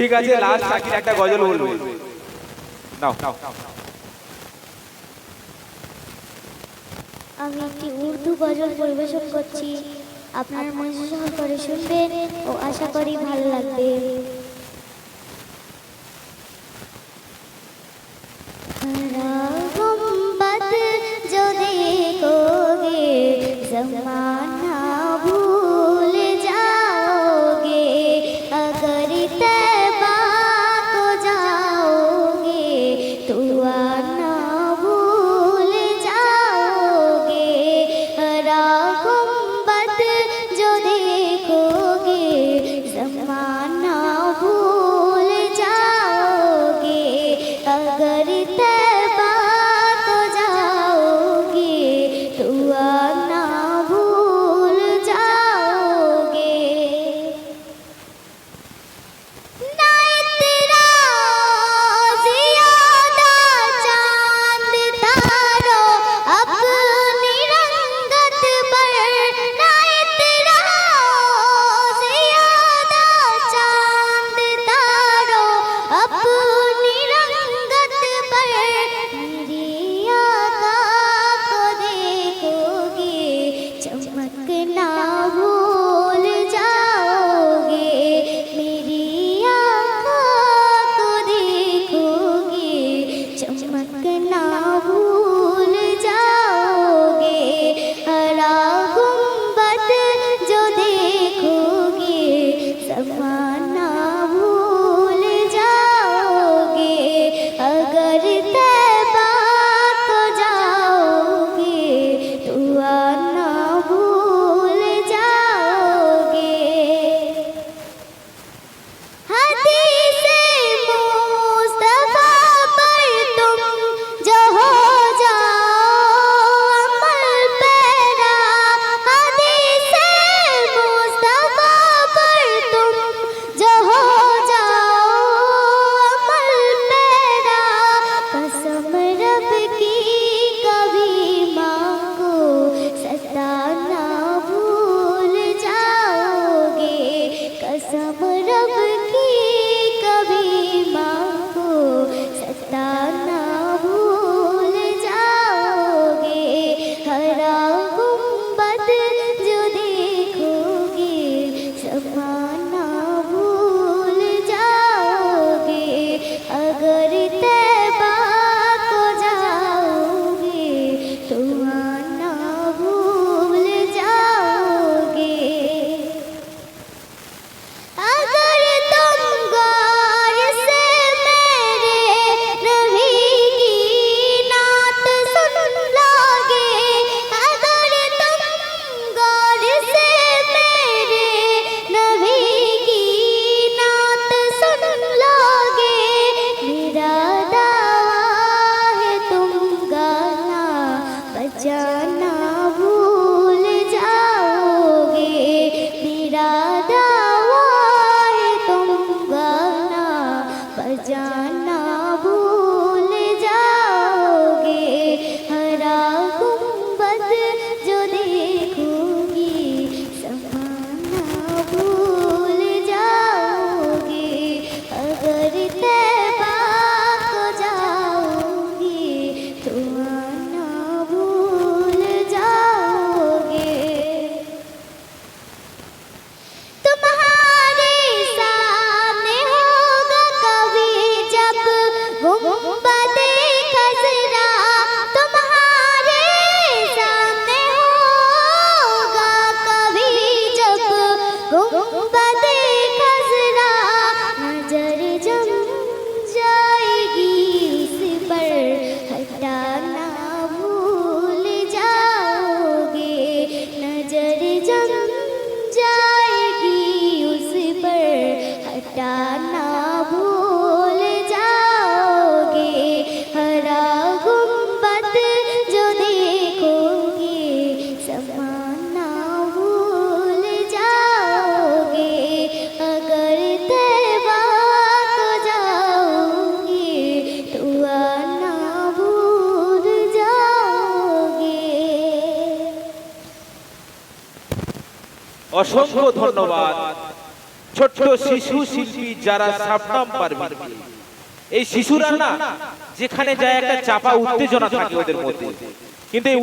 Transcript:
ঠিক আছে, লাস্ট শাকির একটা গজল বলবে। নাও। আমি একটি উর্দু গজল পরিবেশন করছি, আপনার মনোযোগ সহকারে শুনবেন ও আশা করি ভালো লাগবে। गुंबद जो देखोगे ज़माना भूल जाओगे, अगर तैबा को जाओगे तो आना भूल जाओगे। गुंबद जो देखोगे ज़माना भूल जाओगे, अगर तैबा को जाओगे तो आना भूल जाओगे। ना तेरा ज़ियादा चांद तारो अपनी रंगत पर, ना तेरा ज़ियादा चांद तारो अपनी रंगत पर, मेरी आका को देखोगे चमकना भूल जाओगे। मेरी आका को देखोगे चमकना भूल जाओगे। हरा गुंबद जो देखोगे ज़माना भूल जाओगे, अगर तैबा को जाओगे तो आना भूल जाओगे। हदीसे मुस्तफा पर तुम जो हो जाओ अमल पैरा, हदीसे मुस्तफा पर तुम जो हो जाओ अमल पैरा। कसम रब की कभी मांगो सताना भूल जाओगे, कसम रब की कभी मांगो सताना भूल जाओगे। हरा गुंबद जो देखोगे ज़माना भूल जाओगे, अगर तैबा को जाओगे तो आना भूल जाओगे। अगर तुम गौर से मेरे नबी की नात सुन लोगे, अगर तुम गौर से मेरे नबी की नात सुन लोगे, मेरा दावा है तुम गाना बजाना भूल जाओगे। मेरा दावा है तुम गाना बजाना भूल जाओगे। हरा गुंबद जो देखोगी ज़माना भूल जाओगे, अगर तैबा को जाओगे तो आना भूल जाओगे। तुम्हारे सामने होगा कभी जब गुंबद खज़रा, तुम्हारे सामने होगा कभी जब गुंबद खज़रा, नजर जम जाएगी उस पर हटाना भूल जाओगे, नजर जम जाएगी उस पर हटाना भूल जाओगे। हरा गुंबद जो देखोगे ज़माना भूल जाओगे, अगर तैबा को जाओगे तो आना भूल जाओगे। অসংখ্য ধন্যবাদ। ছোট্ট শিশু শিল্পী যারা সাবনাম পারবেন, এই শিশুরা না যেখানে যায় একটা চাপা উত্তেজনা থাকে ওদের মধ্যে, কিন্তু এই